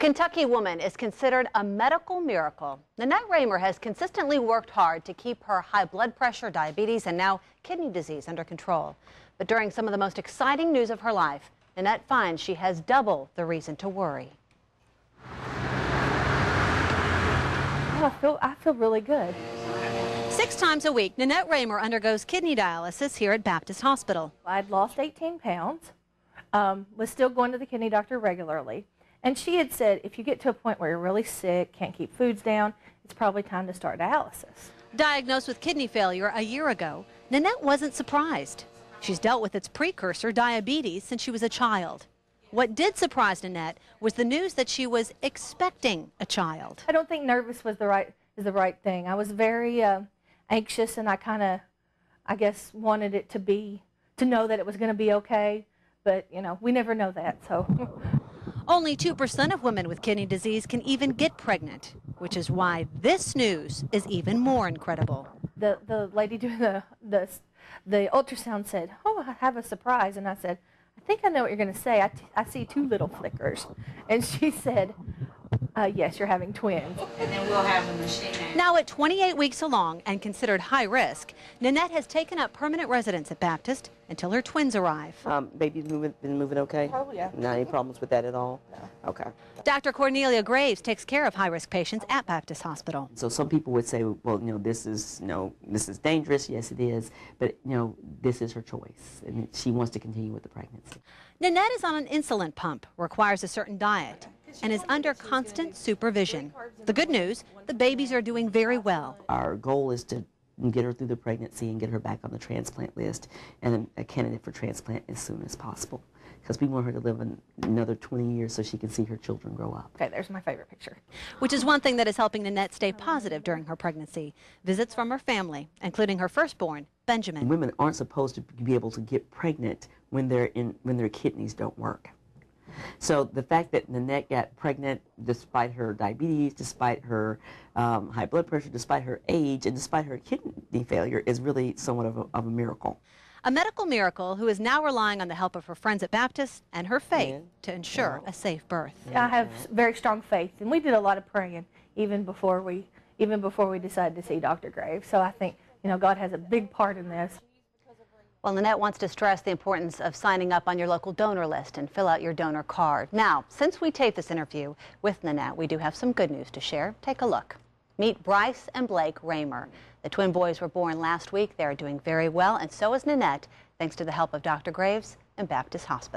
Kentucky woman is considered a medical miracle. Nanette Raymer has consistently worked hard to keep her high blood pressure, diabetes, and now kidney disease under control. But during some of the most exciting news of her life, Nanette finds she has double the reason to worry. I feel really good. 6 times a week, Nanette Raymer undergoes kidney dialysis here at Baptist Hospital. I'd lost 18 pounds, was still going to the kidney doctor regularly. And she had said, if you get to a point where you're really sick, can't keep foods down, it's probably time to start dialysis. Diagnosed with kidney failure a year ago, Nanette wasn't surprised. She's dealt with its precursor, diabetes, since she was a child. What did surprise Nanette was the news that she was expecting a child. I don't think nervous was the right thing. I was very anxious, and I guess, wanted it to know that it was going to be okay. But, you know, we never know that, so. Only 2% of women with kidney disease can even get pregnant, which is why this news is even more incredible. The lady doing the ultrasound said, "Oh, I have a surprise," and I said, "I think I know what you're going to say. I see 2 little flickers," and she said, "Yes, you're having twins." And then we'll have the machine. Now at 28 weeks along and considered high risk, Nanette has taken up permanent residence at Baptist until her twins arrive. Baby's been moving okay? Oh, yeah. Not any problems with that at all? No. Okay. Dr. Cornelia Graves takes care of high-risk patients at Baptist Hospital. So some people would say, well, this is dangerous. Yes, it is. But, this is her choice. And she wants to continue with the pregnancy. Nanette is on an insulin pump, requires a certain diet, and is under constant supervision. The good news, the babies are doing very well. Our goal is to get her through the pregnancy and get her back on the transplant list and a candidate for transplant as soon as possible. Because we want her to live another 20 years so she can see her children grow up. Okay, there's my favorite picture. Which is one thing that is helping Nanette stay positive during her pregnancy. Visits from her family, including her firstborn, Benjamin. Women aren't supposed to be able to get pregnant when their kidneys don't work. So the fact that Nanette got pregnant despite her diabetes, despite her high blood pressure, despite her age, and despite her kidney failure is really somewhat of a miracle. A medical miracle who is now relying on the help of her friends at Baptist and her faith to ensure a safe birth. I have very strong faith, and we did a lot of praying even before we decided to see Dr. Graves. So I think, God has a big part in this. Well, Nanette wants to stress the importance of signing up on your local donor list and fill out your donor card. Now, since we taped this interview with Nanette, we do have some good news to share. Take a look. Meet Bryce and Blake Raymer. The twin boys were born last week. They are doing very well, and so is Nanette, thanks to the help of Dr. Graves and Baptist Hospital.